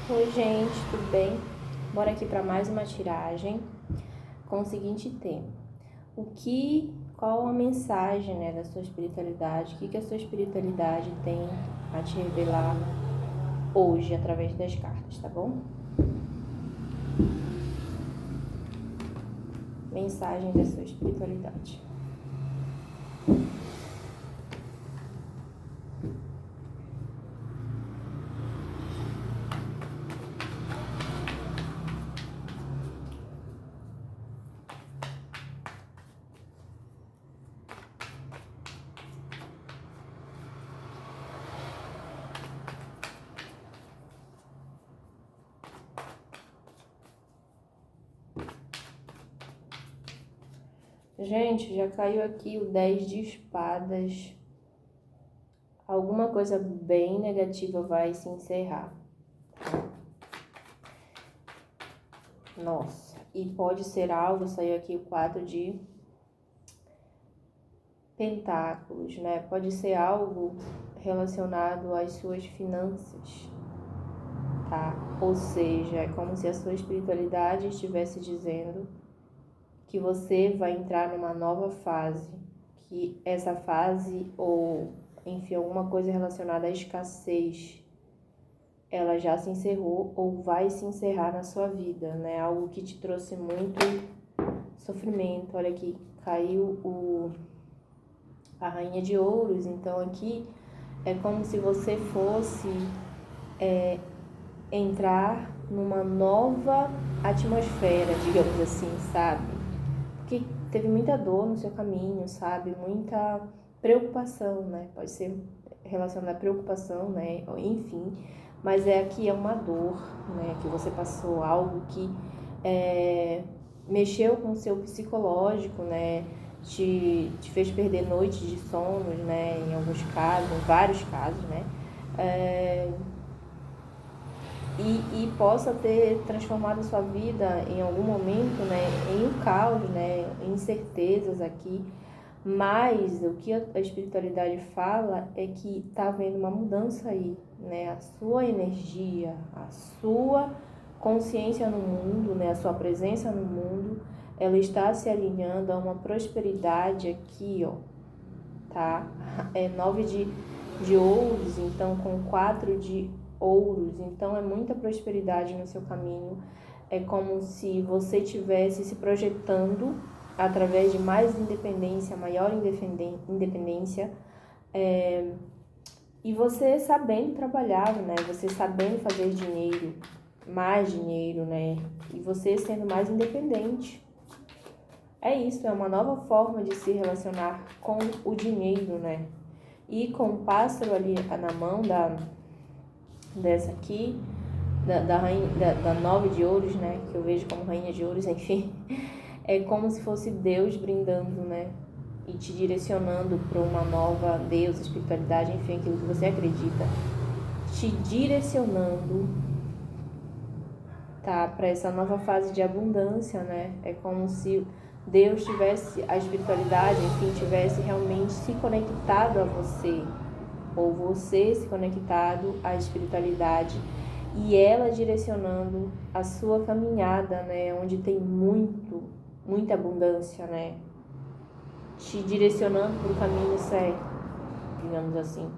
Oi, gente, tudo bem? Bora aqui para mais uma tiragem com o seguinte tema: qual a mensagem, né, da sua espiritualidade? O que a sua espiritualidade tem a te revelar hoje através das cartas, tá bom? Mensagem da sua espiritualidade. Gente, já caiu aqui o 10 de espadas. Alguma coisa bem negativa vai se encerrar. Nossa, e pode ser algo, saiu aqui o 4 de pentáculos, né? Pode ser algo relacionado às suas finanças, tá? Ou seja, é como se a sua espiritualidade estivesse dizendo que você vai entrar numa nova fase, que essa fase, ou enfim, alguma coisa relacionada à escassez, ela já se encerrou ou vai se encerrar na sua vida, né? Algo que te trouxe muito sofrimento. Olha aqui, caiu a Rainha de Ouros, então aqui é como se você fosse entrar numa nova atmosfera, digamos assim, sabe? Porque teve muita dor no seu caminho, sabe? Muita preocupação, né? Pode ser relacionada à preocupação, né? Enfim, mas aqui é uma dor, né? Que você passou, algo que mexeu com o seu psicológico, né? Te fez perder noites de sonos, né? Em alguns casos, em vários casos, né? E possa ter transformado a sua vida em algum momento, né, em um caos, né, em incertezas aqui. Mas o que a espiritualidade fala é que está havendo uma mudança aí, né, a sua energia, a sua consciência no mundo, né, a sua presença no mundo, ela está se alinhando a uma prosperidade aqui, ó, tá? É 9 de ouros, então com 4 de ouros, então é muita prosperidade no seu caminho. É como se você estivesse se projetando através de mais independência, maior independência, e você sabendo trabalhar, né? Você sabendo fazer dinheiro, mais dinheiro, né? E você sendo mais independente. É isso, é uma nova forma de se relacionar com o dinheiro, né? E com o pássaro ali na mão dessa aqui, da 9 de ouros, né? Que eu vejo como rainha de ouros, enfim. É como se fosse Deus brindando, né? E te direcionando para uma nova Deus, espiritualidade, enfim, aquilo que você acredita. Te direcionando, tá? Para essa nova fase de abundância, né? É como se Deus tivesse, a espiritualidade, enfim, tivesse realmente se conectado a você, ou você se conectado à espiritualidade e ela direcionando a sua caminhada, né, onde tem muita abundância, né, te direcionando para o caminho certo, digamos assim,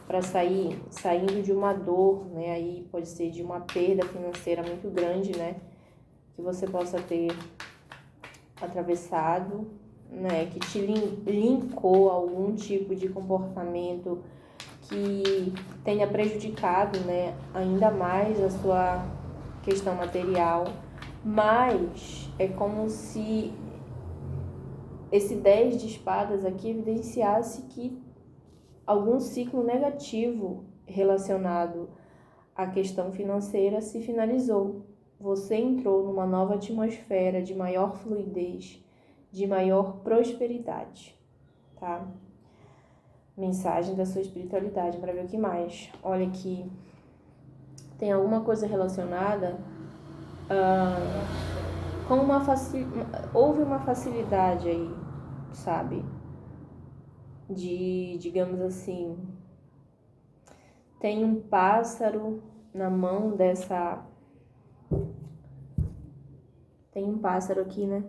para saindo de uma dor, né, aí pode ser de uma perda financeira muito grande, né, que você possa ter atravessado, né, que te linkou a algum tipo de comportamento que tenha prejudicado, né, ainda mais a sua questão material, mas é como se esse 10 de espadas aqui evidenciasse que algum ciclo negativo relacionado à questão financeira se finalizou. Você entrou numa nova atmosfera de maior fluidez, de maior prosperidade, tá? Mensagem da sua espiritualidade, para ver o que mais. Olha aqui, tem alguma coisa relacionada com houve uma facilidade aí, sabe? Digamos assim, tem um pássaro na mão dessa... Tem um pássaro aqui, né?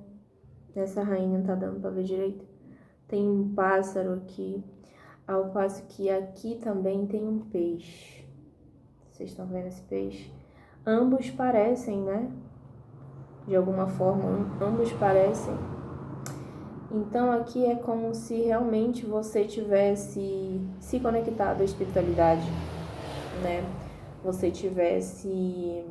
Essa rainha não tá dando pra ver direito. Tem um pássaro aqui, ao passo que aqui também tem um peixe. Vocês estão vendo esse peixe? Ambos parecem, né? De alguma forma, ambos parecem. Então aqui é como se realmente você tivesse se conectado à espiritualidade, né? Você tivesse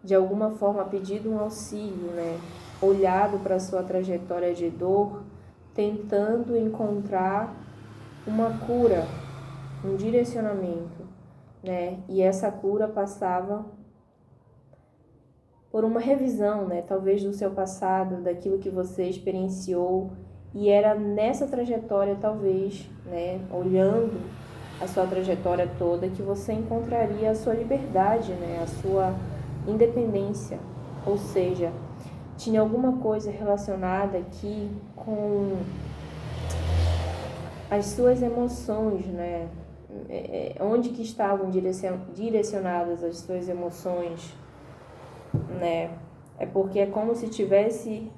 de alguma forma pedido um auxílio, né? Olhado para a sua trajetória de dor, tentando encontrar uma cura, um direcionamento, né? E essa cura passava por uma revisão, né? Talvez do seu passado, daquilo que você experienciou, e era nessa trajetória, talvez, né? Olhando a sua trajetória toda, que você encontraria a sua liberdade, né? A sua independência, ou seja, tinha alguma coisa relacionada aqui com as suas emoções, né? Onde que estavam direcionadas as suas emoções, né? É porque é como se tivesse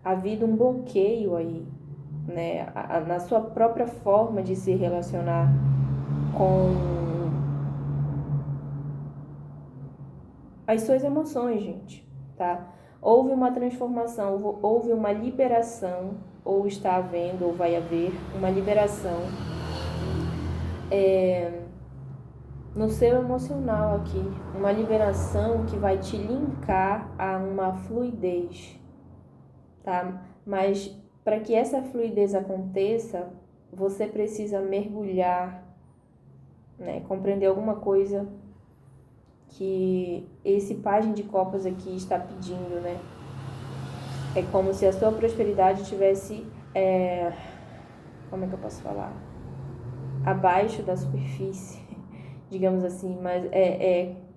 havido um bloqueio aí, né? Na sua própria forma de se relacionar com as suas emoções, gente, tá? Houve uma transformação, houve uma liberação, ou está havendo, ou vai haver uma liberação no seu emocional aqui, uma liberação que vai te linkar a uma fluidez, tá? Mas para que essa fluidez aconteça, você precisa mergulhar, né? Compreender alguma coisa que esse pajem de copas aqui está pedindo, né? É como se a sua prosperidade tivesse, como é que eu posso falar? Abaixo da superfície, digamos assim, mas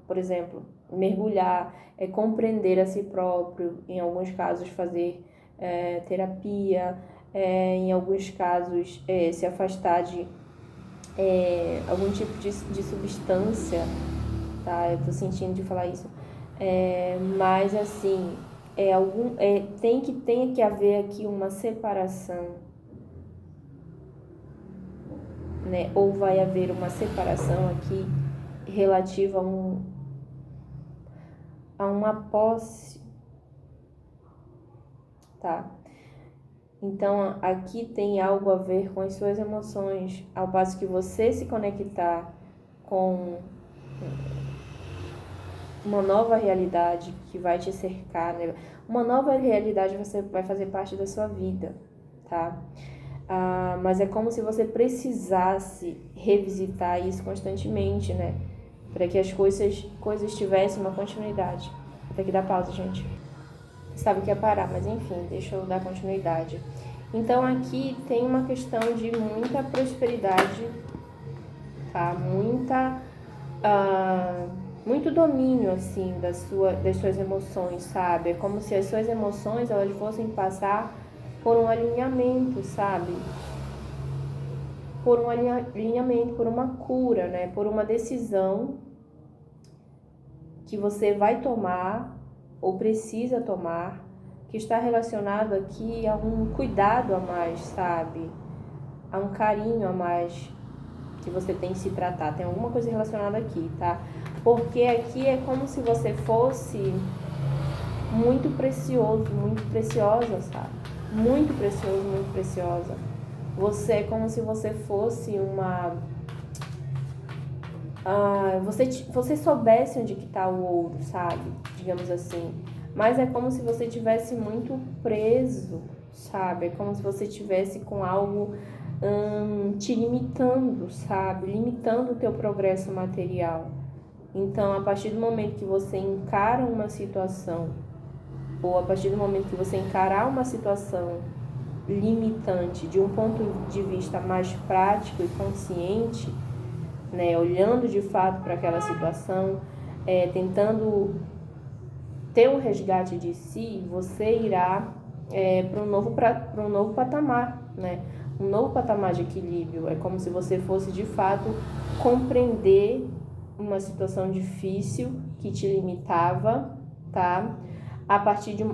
por exemplo, mergulhar, compreender a si próprio, em alguns casos fazer terapia, em alguns casos se afastar de algum tipo de substância, tá? Eu tô sentindo de falar isso, mas assim, tem que haver aqui uma separação, né? Ou vai haver uma separação aqui relativa a uma posse, tá? Então aqui tem algo a ver com as suas emoções, ao passo que você se conectar com uma nova realidade que vai te cercar, né? Uma nova realidade você vai fazer parte da sua vida, tá? Mas é como se você precisasse revisitar isso constantemente, né? Para que as coisas tivessem uma continuidade. Vou ter que dar pausa, gente. Sabe que ia parar, mas enfim, deixa eu dar continuidade. Então aqui tem uma questão de muita prosperidade, tá? Muito domínio, assim, das suas emoções, sabe? É como se as suas emoções, elas fossem passar por um alinhamento, sabe? Por um alinhamento, por uma cura, né? Por uma decisão que você vai tomar ou precisa tomar, que está relacionado aqui a um cuidado a mais, sabe? A um carinho a mais que você tem que se tratar. Tem alguma coisa relacionada aqui, tá? Porque aqui é como se você fosse muito precioso, muito preciosa, sabe? Muito precioso, muito preciosa. Você é como se você fosse você soubesse onde que tá o ouro, sabe? Digamos assim. Mas é como se você tivesse muito preso, sabe? É como se você tivesse com algo te limitando, sabe? Limitando o teu progresso material. Então, a partir do momento que você encara uma situação, ou a partir do momento que você encarar uma situação limitante de um ponto de vista mais prático e consciente, né, olhando de fato para aquela situação, tentando ter um resgate de si, você irá para um novo patamar, né? Um novo patamar de equilíbrio. É como se você fosse de fato compreender uma situação difícil que te limitava, tá?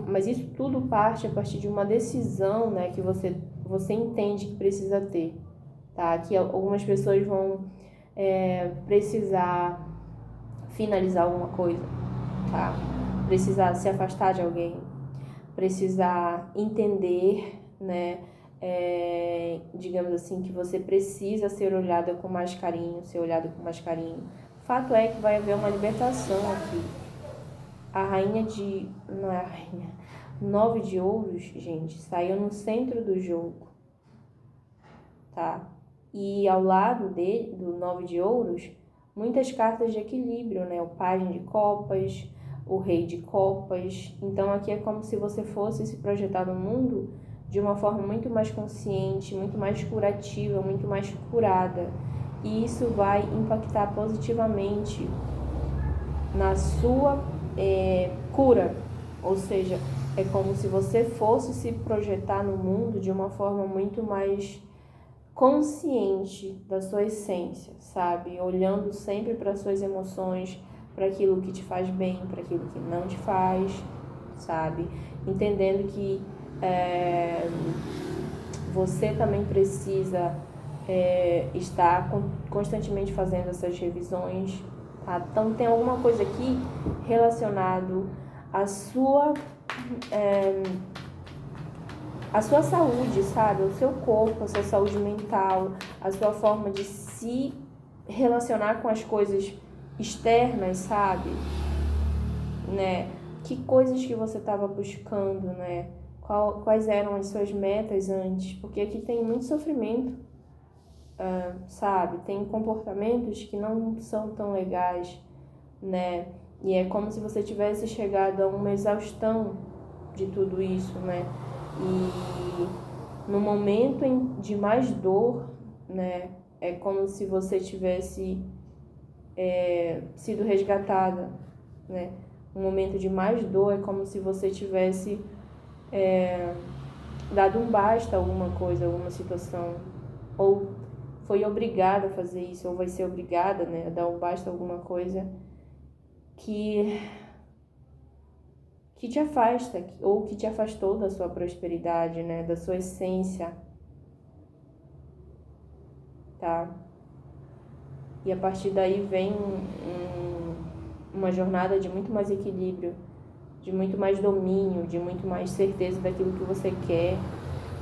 Mas isso tudo parte a partir de uma decisão, né, que você entende que precisa ter, tá? Que algumas pessoas vão precisar finalizar alguma coisa, tá? Precisar se afastar de alguém, precisar entender, né? Digamos assim, que você precisa ser olhada com mais carinho, ser olhado com mais carinho. Fato é que vai haver uma libertação aqui. A não é a rainha, 9 de ouros, gente, saiu no centro do jogo, tá? E ao lado do 9 de ouros, muitas cartas de equilíbrio, né? O pajem de copas, o rei de copas. Então aqui é como se você fosse se projetar no mundo de uma forma muito mais consciente, muito mais curativa, muito mais curada. E isso vai impactar positivamente na sua cura. Ou seja, é como se você fosse se projetar no mundo de uma forma muito mais consciente da sua essência, sabe? Olhando sempre para as suas emoções, para aquilo que te faz bem, para aquilo que não te faz, sabe? Entendendo que você também precisa estar constantemente fazendo essas revisões, tá? Então tem alguma coisa aqui relacionado à sua saúde, sabe? O seu corpo, a sua saúde mental, a sua forma de se relacionar com as coisas externas, sabe? Né? Que coisas que você estava buscando, né? Quais eram as suas metas antes? Porque aqui tem muito sofrimento, sabe? Tem comportamentos que não são tão legais, né? E é como se você tivesse chegado a uma exaustão de tudo isso, né? E no momento de mais dor, né? É como se você tivesse sido resgatada, né? Um momento de mais dor é como se você tivesse dado um basta a alguma coisa, alguma situação, ou foi obrigada a fazer isso, ou vai ser obrigada, né, a dar um basta a alguma coisa que te afasta, ou que te afastou da sua prosperidade, né, da sua essência, tá? E a partir daí vem uma jornada de muito mais equilíbrio, de muito mais domínio, de muito mais certeza daquilo que você quer,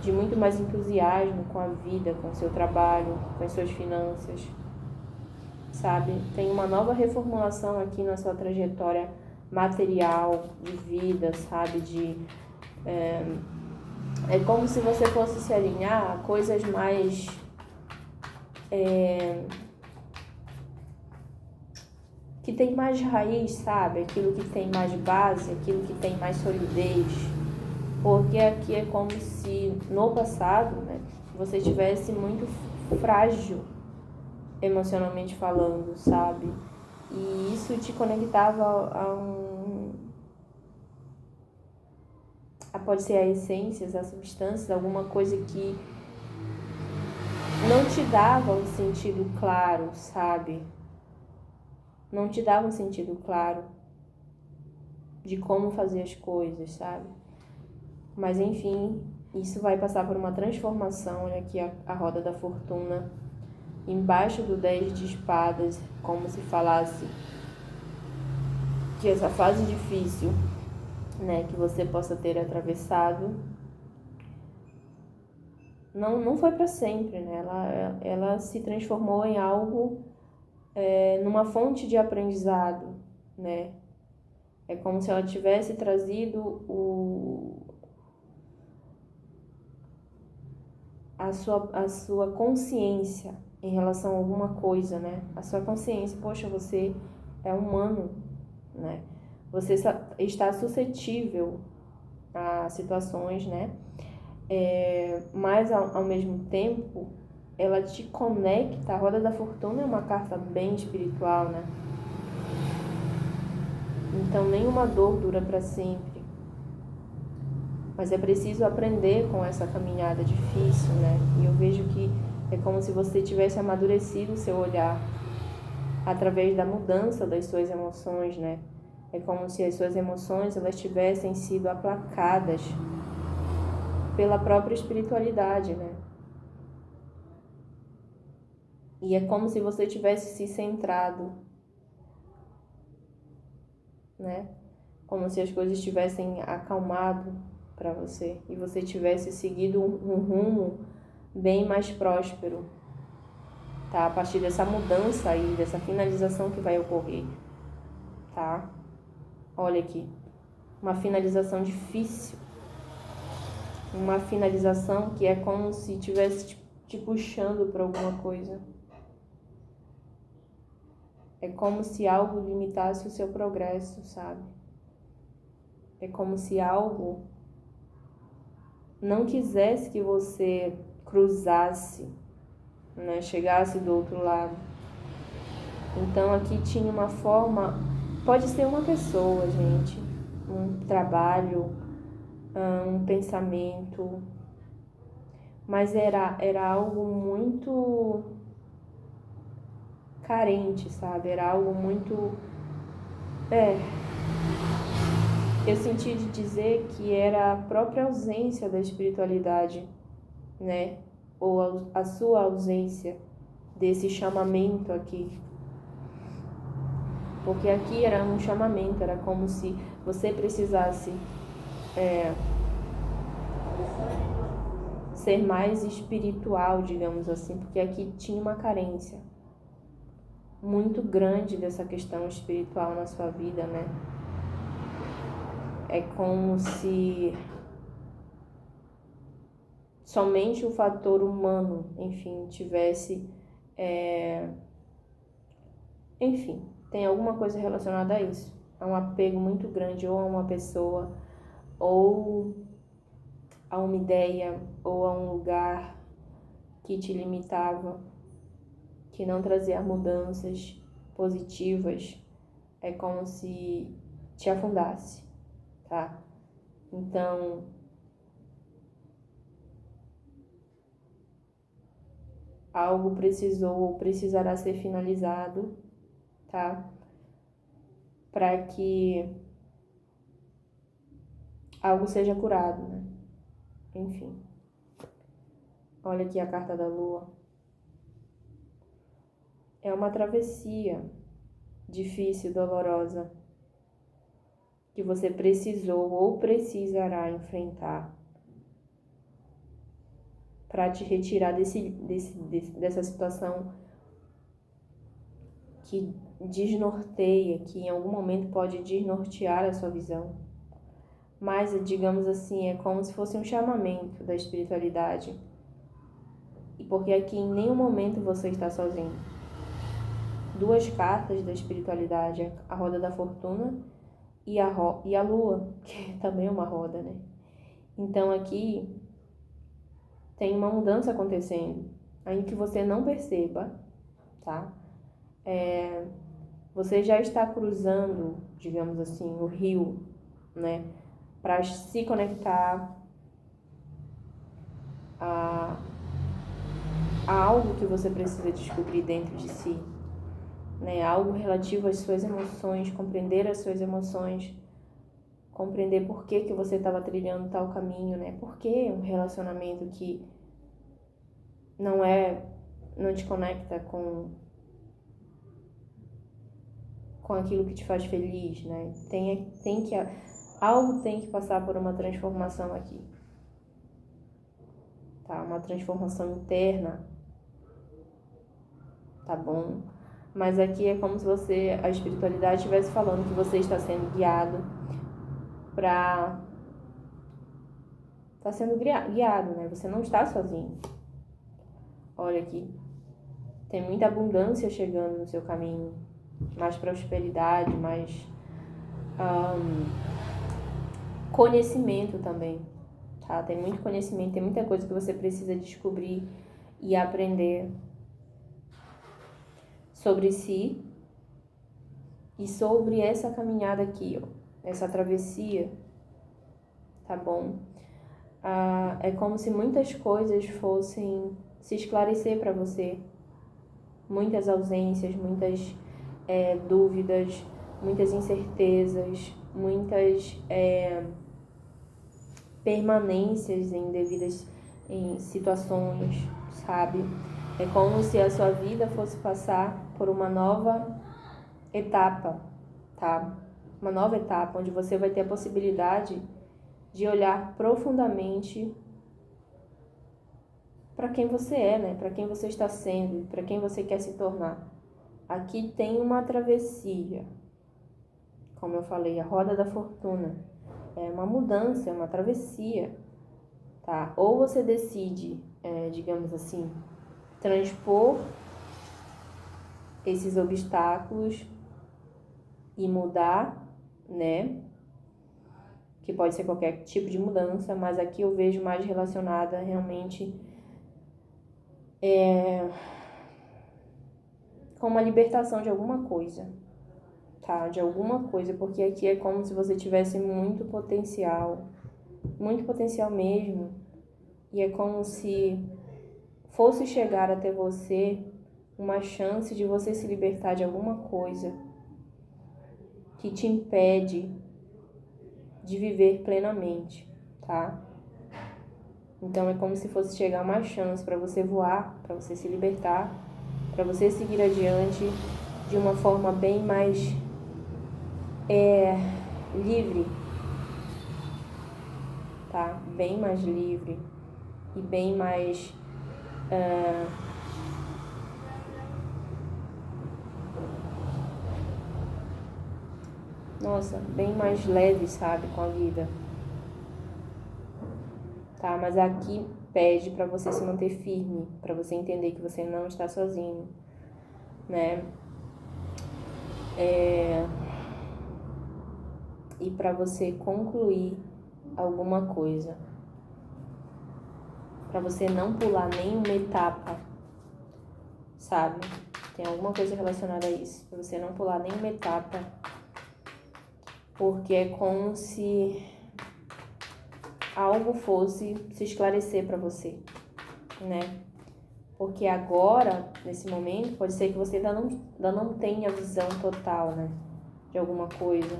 de muito mais entusiasmo com a vida, com o seu trabalho, com as suas finanças, sabe? Tem uma nova reformulação aqui na sua trajetória material, de vida, sabe? É como se você fosse se alinhar a coisas mais que tem mais raiz, sabe? Aquilo que tem mais base, aquilo que tem mais solidez. Porque aqui é como se no passado, né, você estivesse muito frágil emocionalmente falando, sabe? E isso te conectava pode ser a essências, a substâncias, alguma coisa que não te dava um sentido claro, sabe? Não te dava um sentido claro de como fazer as coisas, sabe? Mas enfim, isso vai passar por uma transformação. Olha aqui a roda da fortuna, embaixo do 10 de espadas, como se falasse que essa fase difícil, né, que você possa ter atravessado, não foi para sempre, né? Ela se transformou em algo, numa fonte de aprendizado, né? É como se ela tivesse trazido a sua consciência em relação a alguma coisa, né? A sua consciência, poxa, você é humano, né? Você está suscetível a situações, né? Mas ao mesmo tempo, ela te conecta. A roda da fortuna é uma carta bem espiritual, né? Então nenhuma dor dura para sempre. Mas é preciso aprender com essa caminhada difícil, né? E eu vejo que é como se você tivesse amadurecido o seu olhar, através da mudança das suas emoções, né? É como se as suas emoções elas tivessem sido aplacadas pela própria espiritualidade, né? E é como se você tivesse se centrado, né? Como se as coisas tivessem acalmado para você e você tivesse seguido um rumo bem mais próspero, tá? A partir dessa mudança aí, dessa finalização que vai ocorrer, tá? Olha aqui, uma finalização difícil, uma finalização que é como se estivesse te puxando para alguma coisa. É como se algo limitasse o seu progresso, sabe? É como se algo não quisesse que você cruzasse, né? Chegasse do outro lado. Então aqui tinha uma forma, pode ser uma pessoa, gente, um trabalho, um pensamento, mas era algo muito carente, sabe? Era algo muito... eu senti de dizer que era a própria ausência da espiritualidade, né? Ou a sua ausência desse chamamento aqui. Porque aqui era um chamamento, era como se você precisasse ser mais espiritual, digamos assim, porque aqui tinha uma carência muito grande dessa questão espiritual na sua vida, né? É como se somente o fator humano, enfim, tivesse... Enfim, tem alguma coisa relacionada a isso. A um apego muito grande ou a uma pessoa, ou a uma ideia, ou a um lugar que te limitava, que não trazia mudanças positivas. É como se te afundasse, tá? Então, algo precisou ou precisará ser finalizado, tá? Para que algo seja curado, né? Enfim. Olha aqui a carta da lua. É uma travessia difícil, dolorosa, que você precisou ou precisará enfrentar para te retirar dessa situação que desnorteia, que em algum momento pode desnortear a sua visão. Mas, digamos assim, é como se fosse um chamamento da espiritualidade. E porque aqui em nenhum momento você está sozinho. Duas cartas da espiritualidade, a roda da fortuna e a lua, que também é uma roda, né? Então aqui tem uma mudança acontecendo, ainda que você não perceba, tá? Você já está cruzando, digamos assim, o rio, né? Para se conectar a algo que você precisa descobrir dentro de si, né? Algo relativo às suas emoções, compreender as suas emoções, compreender por que você estava trilhando tal caminho, né? Por que um relacionamento que não te conecta com aquilo que te faz feliz, né? Algo tem que passar por uma transformação aqui, tá? Uma transformação interna, tá bom? Mas aqui é como se a espiritualidade estivesse falando que você está sendo guiado está sendo guiado, né? Você não está sozinho. Olha aqui, tem muita abundância chegando no seu caminho, mais prosperidade, mais conhecimento também, tá? Tem muito conhecimento, tem muita coisa que você precisa descobrir e aprender sobre si e sobre essa caminhada aqui, ó, essa travessia, tá bom? É como se muitas coisas fossem se esclarecer para você, muitas ausências, muitas dúvidas, muitas incertezas, muitas permanências indevidas em situações, sabe? É como se a sua vida fosse passar por uma nova etapa, tá? Uma nova etapa onde você vai ter a possibilidade de olhar profundamente para quem você é, né? Para quem você está sendo, para quem você quer se tornar. Aqui tem uma travessia, como eu falei, a roda da fortuna. É uma mudança, é uma travessia, tá? Ou você decide, digamos assim, transpor esses obstáculos e mudar, né? Que pode ser qualquer tipo de mudança, mas aqui eu vejo mais relacionada realmente com uma libertação de alguma coisa, tá? De alguma coisa, porque aqui é como se você tivesse muito potencial mesmo, e é como se fosse chegar até você uma chance de você se libertar de alguma coisa que te impede de viver plenamente, tá? Então é como se fosse chegar uma chance para você voar, para você se libertar, para você seguir adiante de uma forma bem mais livre, tá? Bem mais livre e bem mais bem mais leve, sabe, com a vida, tá? Mas aqui pede para você se manter firme, para você entender que você não está sozinho, né? E para você concluir alguma coisa, para você não pular nenhuma etapa, sabe? Tem alguma coisa relacionada a isso, para você não pular nenhuma etapa, porque é como se algo fosse se esclarecer para você, né? Porque agora, nesse momento, pode ser que você ainda não tenha visão total, né? De alguma coisa,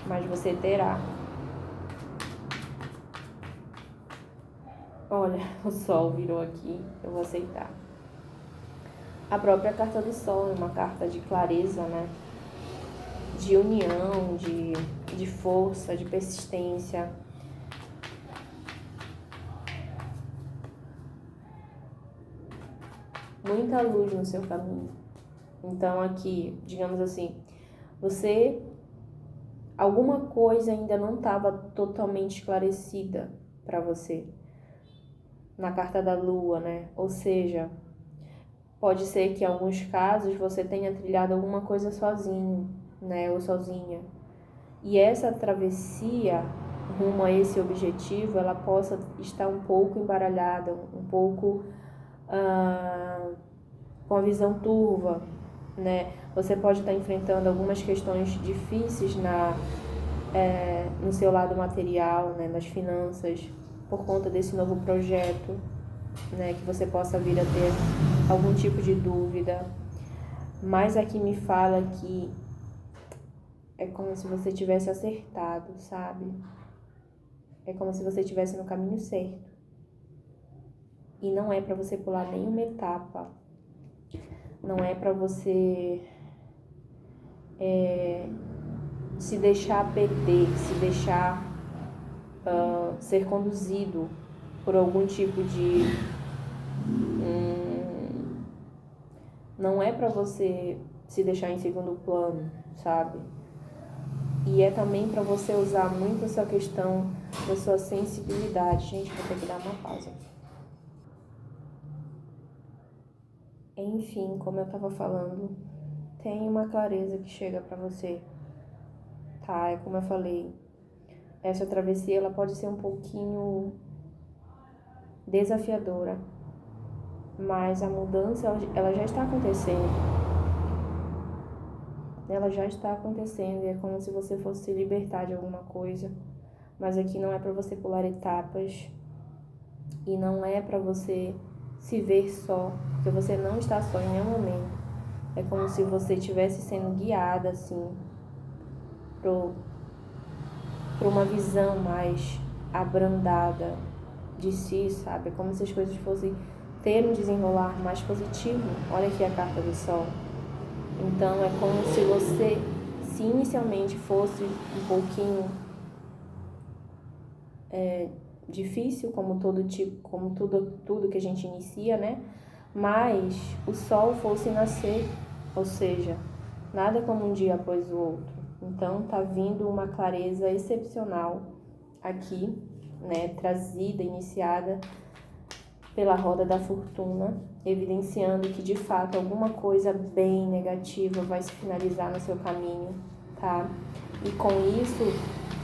mas você terá. Olha, o sol virou aqui, eu vou aceitar. A própria carta do sol é uma carta de clareza, né? De união, de força, de persistência. Muita luz no seu caminho. Então aqui, digamos assim, alguma coisa ainda não estava totalmente esclarecida para você. Na carta da lua, né? Ou seja, pode ser que em alguns casos você tenha trilhado alguma coisa sozinho, né? Ou sozinha. E essa travessia rumo a esse objetivo, ela possa estar um pouco embaralhada, um pouco com a visão turva, né? Você pode estar enfrentando algumas questões difíceis no seu lado material, né? Nas finanças, por conta desse novo projeto, né? Que você possa vir a ter algum tipo de dúvida. Mas aqui me fala que é como se você tivesse acertado, sabe? É como se você estivesse no caminho certo. E não é para você pular nenhuma etapa. Não é para você se deixar perder, se deixar ser conduzido por algum tipo de... não é para você se deixar em segundo plano, sabe? E é também para você usar muito essa questão da sua sensibilidade. Gente, vou ter que dar uma pausa aqui. Enfim, como eu tava falando, tem uma clareza que chega para você, tá? É como eu falei, essa travessia ela pode ser um pouquinho desafiadora, mas a mudança ela já está acontecendo. Ela já está acontecendo e é como se você fosse se libertar de alguma coisa. Mas aqui não é para você pular etapas e não é para você se ver só, porque você não está só em nenhum momento. É como se você estivesse sendo guiada, assim, para uma visão mais abrandada de si, sabe? É como se as coisas fossem ter um desenrolar mais positivo. Olha aqui a carta do Sol. Então, é como se você, se inicialmente fosse um pouquinho difícil, como todo tipo, como tudo que a gente inicia, né? Mas o Sol fosse nascer, ou seja, nada como um dia após o outro. Então, tá vindo uma clareza excepcional aqui, né? Trazida, iniciada pela roda da fortuna, evidenciando que de fato alguma coisa bem negativa vai se finalizar no seu caminho, tá? E com isso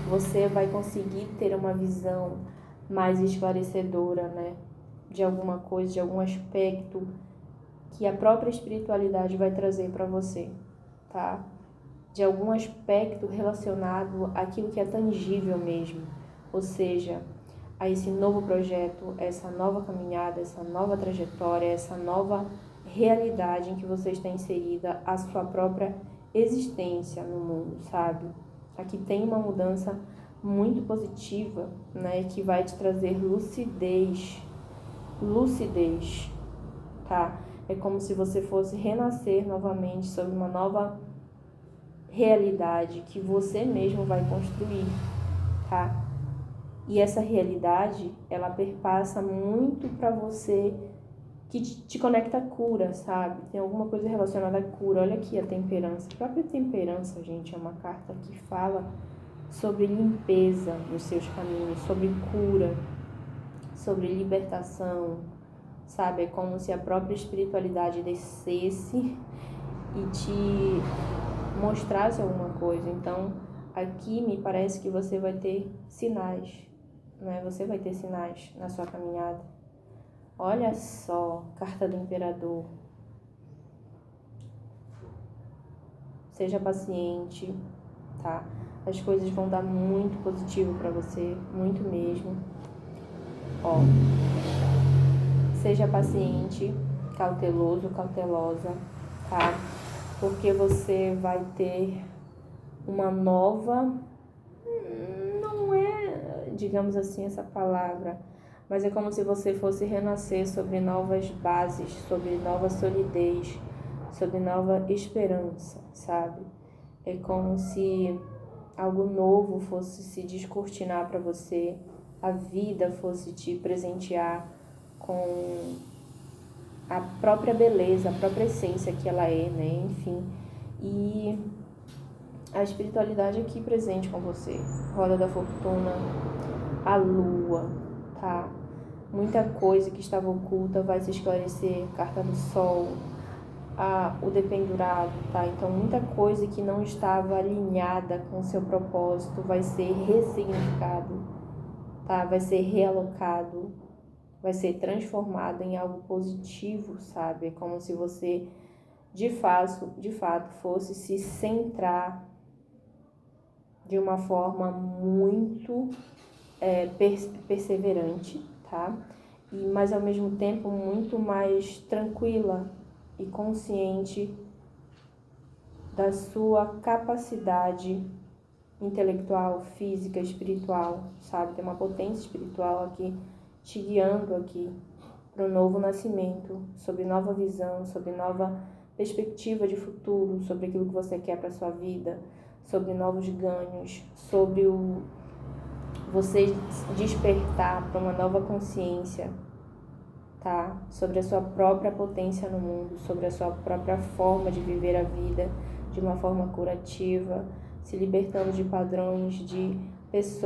você vai conseguir ter uma visão mais esclarecedora, né? De alguma coisa, de algum aspecto que a própria espiritualidade vai trazer para você, tá? De algum aspecto relacionado àquilo que é tangível mesmo, ou seja, a esse novo projeto, essa nova caminhada, essa nova trajetória, essa nova realidade em que você está inserida, a sua própria existência no mundo, sabe? Aqui tem uma mudança muito positiva, né, que vai te trazer lucidez, tá? É como se você fosse renascer novamente sob uma nova realidade que você mesmo vai construir, tá? E essa realidade, ela perpassa muito para você, que te conecta à cura, sabe? Tem alguma coisa relacionada à cura. Olha aqui a temperança. A própria temperança, gente, é uma carta que fala sobre limpeza nos seus caminhos, sobre cura, sobre libertação, sabe? É como se a própria espiritualidade descesse e te mostrasse alguma coisa. Então, aqui me parece que você vai ter sinais, né? Você vai ter sinais na sua caminhada. Olha só, carta do Imperador. Seja paciente, tá? As coisas vão dar muito positivo pra você, muito mesmo. Ó, seja paciente, cauteloso, cautelosa, tá? Porque você vai ter uma nova, não é, digamos assim, essa palavra, mas é como se você fosse renascer sobre novas bases, sobre nova solidez, sobre nova esperança, sabe? É como se algo novo fosse se descortinar para você, a vida fosse te presentear com a própria beleza, a própria essência que ela é, né? Enfim, e a espiritualidade aqui presente com você. Roda da fortuna, a lua, tá? Muita coisa que estava oculta vai se esclarecer. Carta do sol, o dependurado, tá? Então, muita coisa que não estava alinhada com o seu propósito vai ser ressignificado, tá? Vai ser realocado, vai ser transformado em algo positivo, sabe? É como se você, de fato, fosse se centrar de uma forma muito perseverante, tá? Mas ao mesmo tempo muito mais tranquila e consciente da sua capacidade intelectual, física, espiritual, sabe? Tem uma potência espiritual aqui te guiando aqui para um novo nascimento, sobre nova visão, sobre nova perspectiva de futuro, sobre aquilo que você quer para sua vida, sobre novos ganhos, sobre você despertar para uma nova consciência, tá? Sobre a sua própria potência no mundo, sobre a sua própria forma de viver a vida de uma forma curativa, se libertando de padrões de pessoas